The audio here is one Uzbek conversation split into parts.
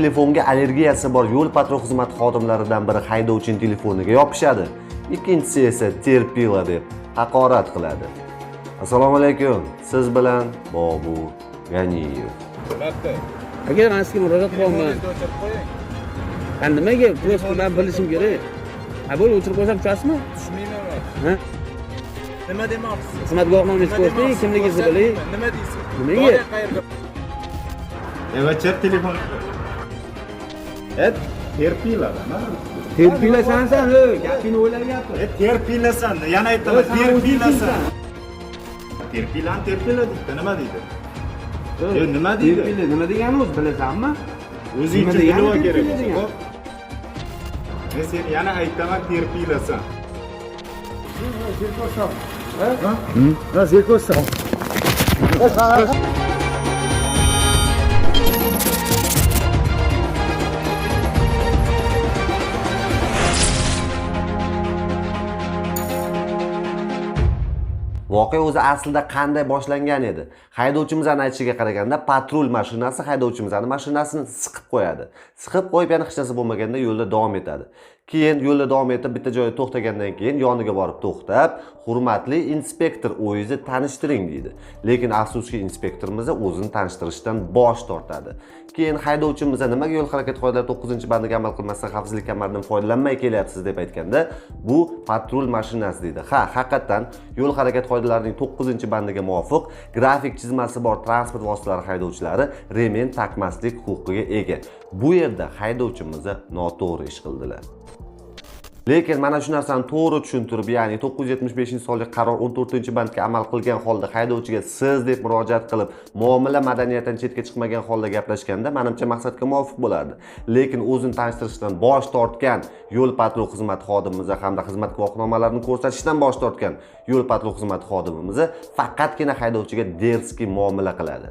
Telefonga allergiyasi bor yo'l-patrul xizmati xodimlaridan biri haydovchining telefoniga yopishadi. Ikkinchisi esa terpila deb haqorat qiladi. Assalomu alaykum. Siz bilan Bobur G'aniyev. Aka, men sizga murojaat qilyapman. Nimaga? Просто men bilishim kerak. Bo'ldi, o'chirib qo'ysam tushasizmi? Tushmayman. Ha? Nima demoqchisiz? Xizmat guvohnomangizni ko'rsating, kimligingizni biling. Nima deysiz? Nimaga? Evachar telefon. Terpilasan. Terpilasan, gapingni o'ylab gapir. Terpilasan. Yana aytaman, terpilasan. Terpila deydi. Nima deydi? Nima deydi? Terpila nima degani o'zi bilasanmi? O'zing uchun bilib kerak. Men sen yana aytaman, terpilasan. Ha, zerko'rsan. Voqea o'zi aslida qanday boshlangan edi? Haydovchimizning aytishiga qaraganda, patrul mashinasi haydovchimizning mashinasini siqib qo'yadi. Siqib qo'yib, yana hech narsa bo'lmaganda yo'lda davom etadi. Keyin yo'lda davom etib, bitta joyda to'xtagandan keyin yoniga borib to'xtab, "Hurmatli inspektor, o'zingizni tanishtiring" deydi. Lekin afsuski inspektorimiz o'zini tanishtirishdan bosh tortadi. Keyin haydovchimiz nimaga yo'l harakati qoidalari 9-bandiga amal qilmasdan xavfsizlik kamaridan foydalanmay kelyapsiz deb aytganda, bu patrul mashinasi deydi. Ha, haqiqatan yo'l harakati qoidalarining 9-bandiga muvofiq grafik chizmasi bor transport vositalari haydovchilari remen taqmaslik huquqiga ega. Bu yerda haydovchimiz noto'g'ri ish qildilar. Lekin mana shu narsani to'g'ri tushuntirib, ya'ni 975-sonli qaror 14-bandga amal qilgan holda haydovchiga siz deb murojaat qilib, muomala madaniyatidan chetga chiqmagan holda gaplashganda, menimcha maqsadga muvofiq bo'lardi. Lekin o'zini tanishtirishdan bosh tortgan yo'l patrul xizmati xodimimiz hamda xizmat guvohnomalarini ko'rsatishdan bosh tortgan yo'l patrul xizmati xodimimiz faqatgina haydovchiga derskiy muomala qiladi.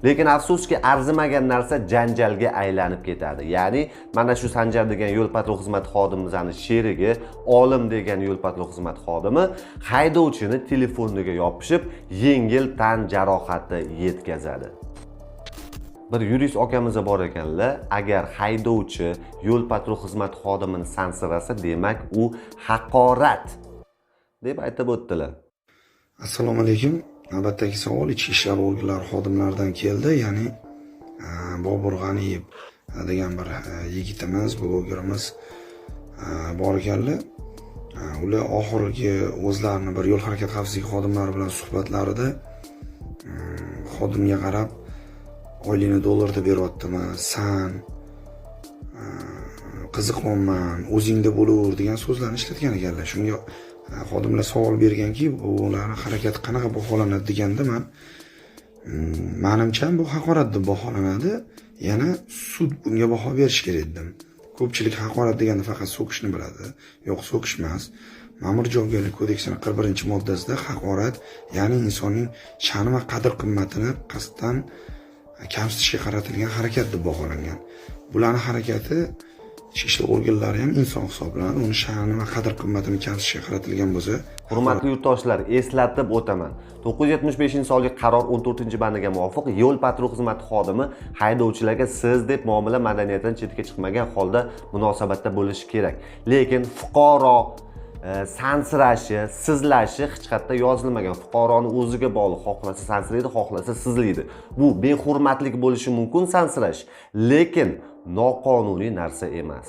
Lekin afsuski arzimagan narsa janjalga aylanib ketadi. Ya'ni mana shu Sanjar degan yo'l patrul xizmati xodimimizning sherigi, Olim degan yo'l patrul xizmati xodimi haydovchini telefoniga yopishib, yengil tan jarohati yetkazadi. Bir yurist akamiz bor ekanlar, agar haydovchi yo'l patrul xizmati xodimini sansirasa, demak u haqorat deb aytib o'tdilar. Assalomu alaykum. Navbatdagi savol ichki ishlar organlari xodimlaridan keldi, ya'ni Bobur G'aniyev degan bir yigitimiz, blogerimiz bor ekanlar. Ular oxirgi o'zlarini bir yo'l harakati xavfsizligi xodimlari bilan suhbatlarida xodimga qarab, oylini dollarda beryaptimi, san qiziqmanman, o'zingda bo'laver degan so'zlarni ishlatgan ekanlar. Shunga xodimlar savol berganki, ularning harakati qanaqa baholanadi deganda, menimcha bu haqorat deb baholanadi. Yana sud bunga baho berish kerak dedim. Ko'pchilik haqorat deganda faqat so'kishni biladi. Yo'q, so'kish emas. Ma'muriy javobgarlik kodeksining 41-moddasida haqorat, ya'ni insonning sha'ni va qadr-qimmatini qasddan kamsitishga qaratilgan harakat deb baholangan. Bularning harakati ichki ishlar organlari ham inson hisoblanadi. Uni sha'ni va qadr-qimmatini kamsitishga qaratilgan bo'lsa, hurmatli yurtdoshlar, eslatib o'taman. 975-sonli qaror 14-bandiga muvofiq yo'l patrul xizmati xodimi haydovchilarga siz deb muomala madaniyatidan chetga chiqmagan holda munosabatda bo'lishi kerak. Lekin fuqaro sansirashi, sizlashi hech qayerda yozilmagan. Fuqaroning o'ziga bog'liq, xohlasa sansiraydi, xohlasa sizlaydi. Bu behurmatlik bo'lishi mumkin sansirash, lekin noqonuniy narsa emas.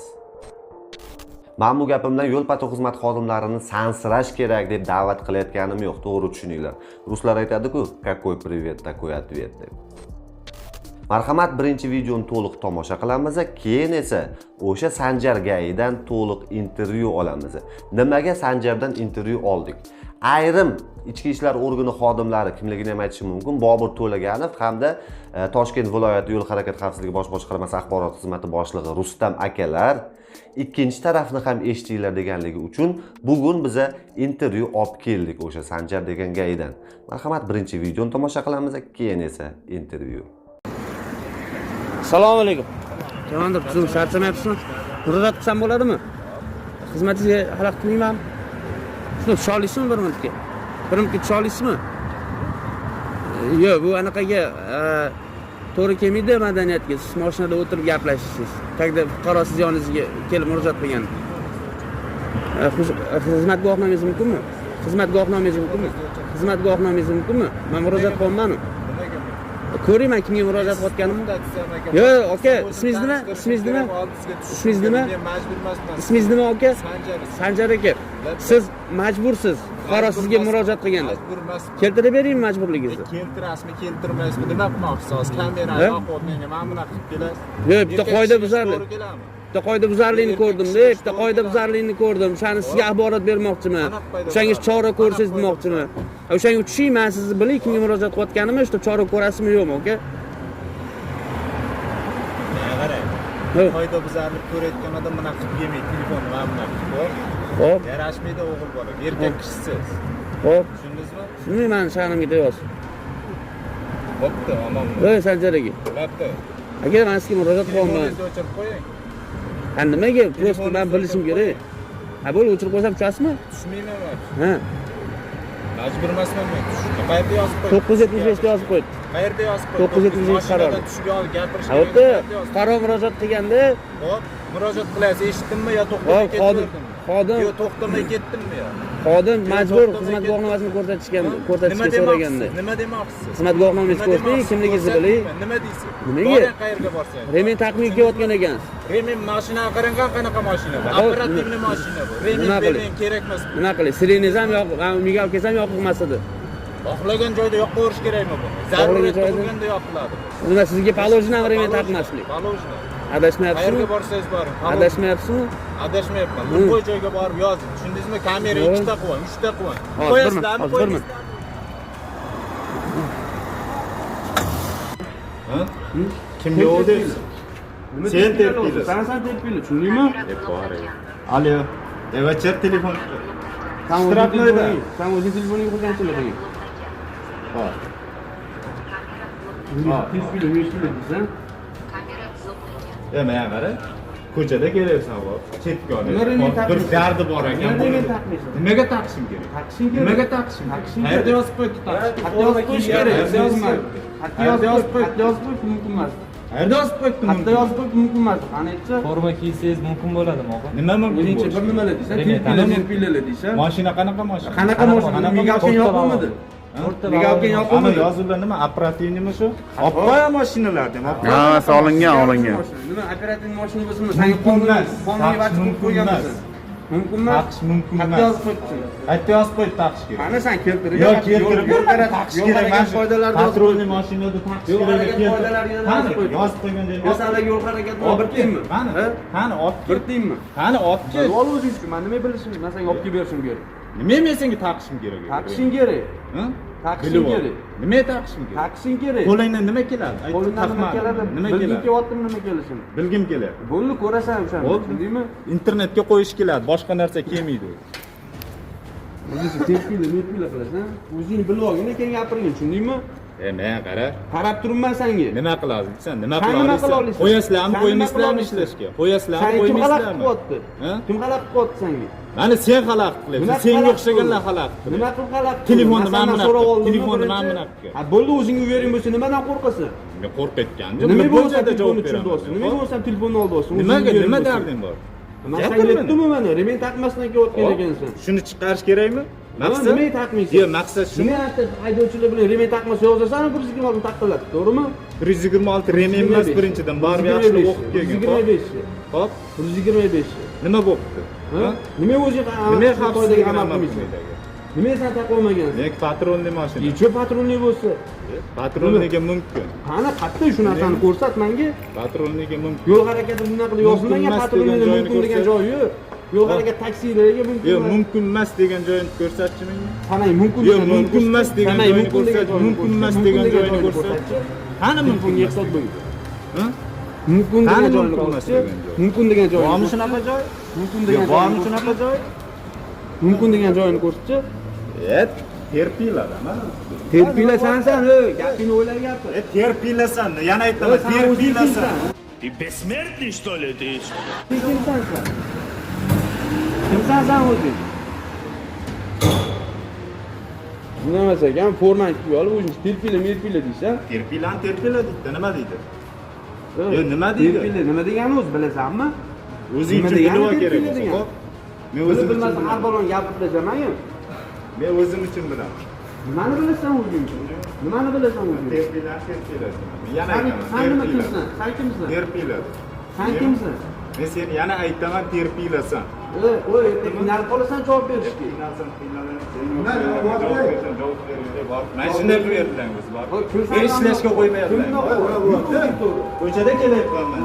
Men bu gapimdan yo'l patrul xizmati xodimlarini sansirash kerak deb da'vat qilayotganim yo'q, to'g'ri tushuninglar. Ruslar aytadi-ku, "Какой привет, такой ответ" deb. Marhamat, birinchi videoni to'liq tomosha qilamiz, keyin esa o'sha Sanjar gayidan to'liq intervyu olamiz. Nimaga Sanjardan intervyu oldik? Ayrim ichki ishlar organi xodimlari kimligini ham aytishim mumkin. Bobur To'laganov hamda Toshkent viloyati yo'l harakati xavfsizligi bosh boshqarmasi axborot xizmati boshlig'i Rustam akalar ikkinchi tarafni ham eshitinglar deganligi uchun bugun biza intervyu olib keldik o'sha Sanjar degan gayidan. Marhamat, birinchi videoni tomosha qilamiz, keyin esa intervyu. Assalomu alaykum. Qanday siz charchamayapsizmi? Murojaat qilsam bo'ladimi? Xizmatingizga xalaqit qilmayman. Shuni tusha olasizmi bir minutga? Bir minutga tusha olasizmi? Yo'q, bu anaqaga to'g'ri kelmaydi madaniyatga. Siz mashinada o'tirib gaplashishingiz. Tagda fuqarosiz yoningizga kelib murojaat qilgan. Xizmat guvohnomangiz mumkinmi? Xizmat guvohnomangiz mumkinmi? Xizmat guvohnomangiz mumkinmi? Men murojaat qilyapman. Ko'ring, men kimga murojaat qilayotganimni. Yo'q, aka, ismingiz nima? Ismingiz nima? Ismingiz nima? Ismingiz nima, aka? Sanjar aka. Siz majbursiz fuqarosizga murojaat qilganda. Keltirib bering majburligingizni. Keltirasizmi, keltirmaysizmi? Nima qilmoqchisiz? Kamerani yoqib mana bunaqa qilib kelasiz. Yo'q, bitta qoida buzarlik. Bitta qoida buzarlikni ko'rdim-da, bitta qoida buzarlikni ko'rdim. O'shani sizga axborot bermoqchiman. O'shangiz chora ko'rsangiz demoqchiman. O'shanga tushing, men sizni biling, kimga murojaat qilayotganimni, shu chora ko'rasizmi yo'qmi, aka? Qarang. Qoida buzarlik ko'rayotgan odam bunaqa qilib yemaydi, telefonni mana bunaqa qilib. Xo'p, Yarashmaydi o'g'il bola, erkak kishisiz. xo'p. Tushundingizmi? Shuni men sha'nimga deyapsiz. Bo'pti, aman. Voy Sanjar aka. Bo'pti. Aka, men sizga murojaat qilyapman. Telefoningizni o'chirib qo'ying. Ha, nimaga? Prosta men bilishim kerak. Ha, bo'ldi, o'chirib qo'ysam tushasizmi? Tushmayman men. Ha. Majbur emasman men. Qayerda yozib qo'y. 975 da yozib qo'ydi. Qayerda yozib qo'y. 975 qaror. Tushib olib gapirish Ha, o'tda fuqaro murojaat qilganda, Hop, murojaat qilyapsiz, eshitdimmi yo xo'p, to'xtamay xodim, ketdimmi? Yo to'xtamay ketdimmi yo? xodim majbur xizmat guvohnomasini ko'rsatishga so'raganda. Nima demoqchisiz? Xizmat guvohnomangizni ko'rsating, kimligingizni biling. Nima deysiz? Nimaga? Boring qayerga borsangiz. Remen taqmay kelayotgan ekansiz. Remen mashinaga qarang, qanaqa mashina bu? Hop, Operativniy mashina bu. nima Remen qiling? bering kerak emas. Nima qilay? Sireningiz ham yo'q, migalkangiz ham yoqilmas edi. Xohlagan joyda yoqib qo'yish kerakmi buni? Zarurat bo'lganda yoqiladi. Nima sizga poложено время taqmaslik? Положено. Adashmayapsizmi? Qayerga borsangiz boring. Adashmayapsizmi? Adashmayapman. Любой joyga borib yozing. Tushundingizmi? Kamera 2 ta qo'ying, 3 ta qo'ying. Hozir Qo'yasizlarmi? birmi? Ha? Kimga u deysiz? Sen terpiyli. Sen terpiyli, tushundingmi? Alo. Devachar telefon. Sen o'zing telefoningga qo'ygan telefoning. Ha. Terpiyli, deysan. Men qara. Ko'chada kelayapsan bu. Chetga Nima remen olib. Bir taqmaysan? dardi bor ekan. Nima remen taqmaysan? Nimaga taqishim kerak? Taqishing kerak. Nimaga taqishim? Qayerda yozib qo'yibdi taqish? Xatda yozib qo'yish kerak. Qayerda yozib qo'yibdi? Xatda yozib qo'yish mumkin emas. Qayerda yozib qo'yibdi? Xatda yozib qo'yish mumkin emas. Qani aytsa? Forma kiysangiz mumkin bo'ladimi, og'a? Nima mumkin O'zingcha bir bo'lishi? nimalar deysan? Remen Terpiyli deysan. Mashina qanaqa mashina? Qanaqa mashina? Migalkan yoqilmadi. Migalkan Ana yoqilmadi. yozuvlar nima? Operativnimi shu? Olib qo'ya mashinalar dem. Hammasi olingan. Nima operativ mashina bo'lsa, sen qonuniy vaqt qo'yib qo'yganmisan. Mumkin emas. Taqish mumkin Xatda emas. yozib qo'yibsan. Qayerda yozib qo'yib taqish kerak? Qani sen keltirib Yo'q, keltirib taqish kerak. Yo'l qoidalarida Patrulniy mashinada taqish Yo'l kerak. harakat qoidalariga Qani yozib qo'yib. yozib qo'ygan joyga. Masalan, yo'l harakatini bir tiyinmi? Qani? Qani olib Bir kel. tiyinmi? Qani olib kel. Ol o'zing uchun, men nima bilishim, men senga olib kelib berishim kerak. Nima men senga taqishim kerak? Taqishing kerak. Ha? Taqishing Bilib ol. kerak. Nima taqishim kerak? Taqishing kerak. Qo'lingdan nima keladi? Ayt, Qo'lingdan nima taqma. keladi? Nima Bilging keladi? kelyaptimi nima kelishini? Bilgim kelyapti. Bo'ldi, ko'rasan o'shani. Bo'ldi. Tushundingmi? Internetga qo'yish keladi, boshqa narsa kelmaydi. O'zing terpiyli qilasan. O'zing bilib olgin, keyin gapirgin, tushundingmi? Men qara. Qarab turibman senga. Nima qilasiz sen? Nima Sen nima qila qilasiz? olasan? Qo'yasizlarmi, Sen nima qo'ymaysizlarmi qila olasan? ishlashga? Qo'yasizlarmi, Sen kim xalaqit qo'ymaysizlarmi? qilyapti? Ha? Kim xalaqit qilyapti senga? Mana sen xalaqit qilyapsan. Nima Senga xalaqit o'xshaganlar qildi? xalaqit qilyapti. Nima qilib xalaqit? Telefonni Masalan, mana bunaqa so'rab qil. oldimmi Telefonni birinchi? mana bunaqa qil. Ha, bo'ldi, o'zingga bering bo'lsa, nimadan qo'rqasan? Men qo'rqayotganim Nima yo'q. bo'lsa Bo'lsa javob telefonni beraman. tushirdi Nima bo'lsa telefonni oldi olsin. Nimaga? Nima darding bor? Men senga Gapirma. aytdimmi mana, remen taqmasdan kelayotgan ekansan. Shuni chiqarish kerakmi? Maqsad Nimaga taqmaysan? Yo'q, maqsad shu. Nima aytdi? Haydovchilar bilan remen taqmasa yozasan, 126 taqiladi, to'g'rimi? 126 remen emas birinchidan. Borib yaxshilab o'qib kelgin. 125. Hop, 125. nima bo'pti? Ha? Nima o'zi Nima qoidaga xavfsizlik amal amal qilmaysan? qilmaydi? Nima sen taqolmagansan? Men patrulniy mashina. Necha patrulniy bo'lsa? Patrulniga mumkin. Qani qayerda shu narsani ko'rsat menga. Patrulniga mumkin. Yo'l harakati bunaqa qilib yozilmagan, emas patrulniy degan mumkin degan joyini joyi yo'q. Yo'l harakat taksilarga mumkin. Yo'q, mumkin emas degan joyini ko'rsatchi menga. Qanday mumkin? Yo'q, mumkin emas degan joyini ko'rsat. Mumkin emas degan joyini ko'rsat. Qani mumkin Bunga hisob bo'ling. Ha? Mumkin degan Qani joyini mumkin emas ko'rsat. degan joy? Mumkin degan joyini. Bormi shunaqa joy? Mumkin Yo'q, degan bormi joyini. shunaqa joy? Mumkin degan joyini ko'rsatchi. Terpiylar, mana. Terpiylasan, gapingni o'ylab gapir. Terpiylasan, yana aytaman, terpiylasan. Ты бессмертный, что ли, ты? Kimsan sen? Kimsan sen o'zing? nima emas ekan, formani kiyib olib, o'zingiz terpila deysan. Terpila deydi. Nima deydi? Yo, nima deydi? Terpila nima degani o'zi bilasanmi? O'zing uchun bilib kerak bo'lsa. Men o'zim uchun bilmasam har balon gapirib men o'zim uchun bilaman. Nimani bilasan o'zing? Nimani bilasan o'zing? Terpila. Yana Sen nima kimsan? Sen kimsan? Terpila. Sen kimsan? Men seni yana aytaman, terpilasan. O'y, qiynalib qolasan javob berishga. Men shunday qilyapman o'zi bor. Men ishlashga qo'ymayapman. Ko'chada kelyapman men.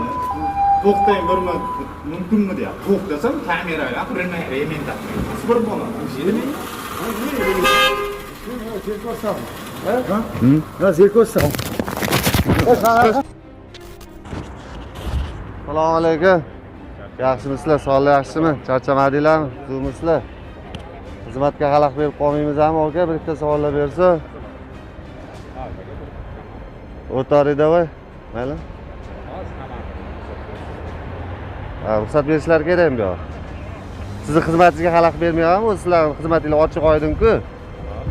To'xtang, bir mumkinmi deyapti. To'xtasam kameraga qirilmaydi, men taqdim. Bir bola. Assalomu alaykum. Yaxshimisizlar? Sog'lik yaxshimi? Charchamadinglarmi? Zo'misizlar? Xizmatga xalaqit berib qolmaymizmi aka? Bir ikkita savollar bersa. O'taring davay. Mayli. Ruxsat berishlari kerakmi bu yoq? Sizni xizmatingizga xalaqit bermayapman, o'z sizlarning xizmatingiz ochiq oydin-ku.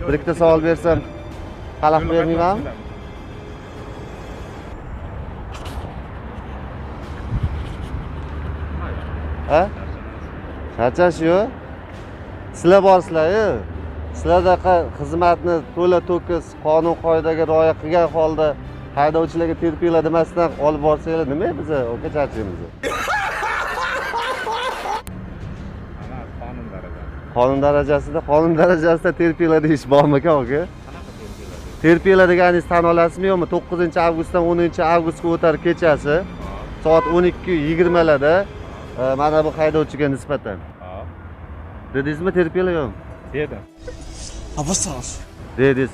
Bir ikkita savol bersam xalaqit bermaymanmi? Ha? Charchash yo'q. Sizlar borsizlar-ku. Sizlardaqa xizmatni to'la to'kis qonun qoidaga rioya qilgan holda haydovchilarga terpila demasdan olib borsanglar nima biz aka charchaymiz? Qonun darajasida terpila deyish bormi aka? Terpila deganingiz tan olasizmi yo'qmi? 9-avgustdan 10-avgustga o'tar kechasi soat 12:20larda mana bu haydovchiga nisbatan. Dedingizmi terpila yo'qmi? Dedim. Dedingiz.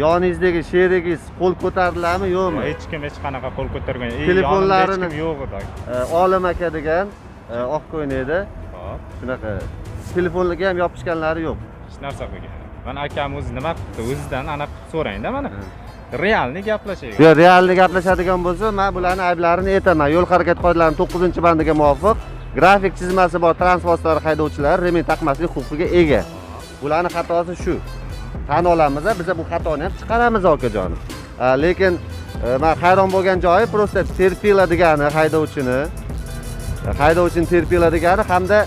Yoningizdagi sherigingiz qo'l ko'tardilarmi yo'qmi? Hech kim hech qanaqa qo'l ko'targan. Telefonlarini yo'q edi. Olim aka degan oq ko'ynakda. Hop. Shunaqa telefonlarga ham yopishganlari yo'q. Hech narsa qilgan. Mana akam o'zi nima qildi? O'zidan aniq so'rangda mana. Realni gaplashaylik. Yo, realni gaplashadigan bo'lsa, men bularning ayblarini aytaman. Yo'l harakat qoidalarining 9-bandiga muvofiq grafik chizmasi bor transport vositalari haydovchilari remen taqmaslik huquqiga ega. Bularning xatosi shu. Tan olamiz, biz bu xatoni ham chiqaramiz okajonim. Lekin men hayron bo'lgan joyi prosta terpila degani haydovchini terpila degani hamda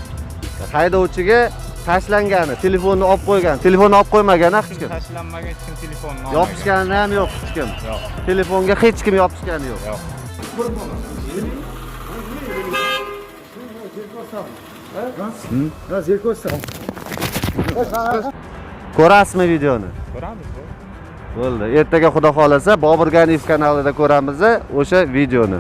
haydovchiga tashlangani, telefonni olib qo'ygan. Telefonni olib qo'ymagan hech kim. Tashlanmagan hech kim telefonni olmagan. Yopishgani ham yo'q hech kim. Yo'q. Telefonga hech kim yopishgani yo'q. Yo'q. Ko'rasizmi videoni? Ko'ramiz. Bo'ldi. Ertaga xudo xolasa Bobur Ganiyev kanalida ko'ramiz o'sha videoni.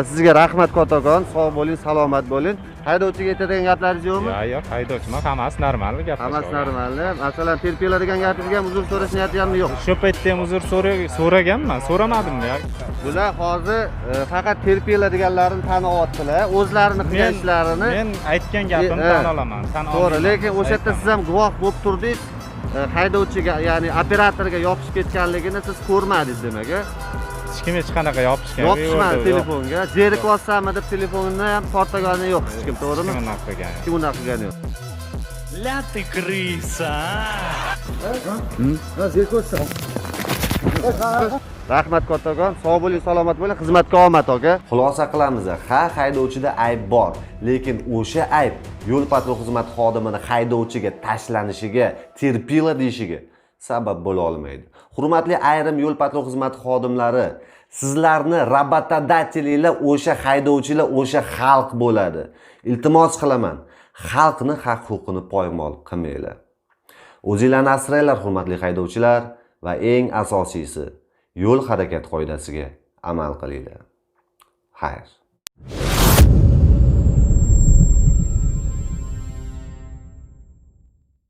Sizga rahmat kattakon, sog' bo'ling, salomat bo'ling. Haydovchiga aytadigan gaplaringiz yo'qmi? Yo'q, haydovchiman, hammasi normal gap. Hammasi normal. Masalan, terpila degan gapingizga ham uzr so'rash niyatingiz yo'q. Shu paytda ham uzr so'raganman, so'ramadim-da. Bular hozir faqat terpila deganlarini tan olyaptilar, o'zlarini qilgan ishlarini. Men aytgan gapimni tan olaman, tan olaman. To'g'ri, lekin o'sha yerda siz ham guvoh bo'lib turdingiz. Haydovchiga, ya'ni operatorga yopishib ketganligini siz ko'rmadingiz demak. Hech kim hech qanaqa yopishgan yo'q. Yopishmadi telefonga. Jerik olsam deb telefonni ham tortagani yo'q hech kim, to'g'rimi? Kim unaqa qilgan? Kim unaqa qilgani yo'q. La ты крыса! Rahmat kattakon, sog' bo'ling, salomat bo'ling, xizmatga omad aka. Xulosa qilamiz, ha, haydovchida ayb bor, lekin o'sha ayb yo'l patrul xizmati xodimini haydovchiga tashlanishiga, terpila deyishiga sabab bo'la olmaydi. Hurmatli ayrim yo'l patrul xizmati xodimlari, sizlarni rabotodatelinglar o'sha haydovchilar, o'sha xalq bo'ladi. Iltimos qilaman, xalqni haq-huquqini poymol qilmanglar. O'zinglarni asranglar, hurmatli haydovchilar, va eng asosiysi yo'l harakat qoidasiga amal qilinglar. Xayr.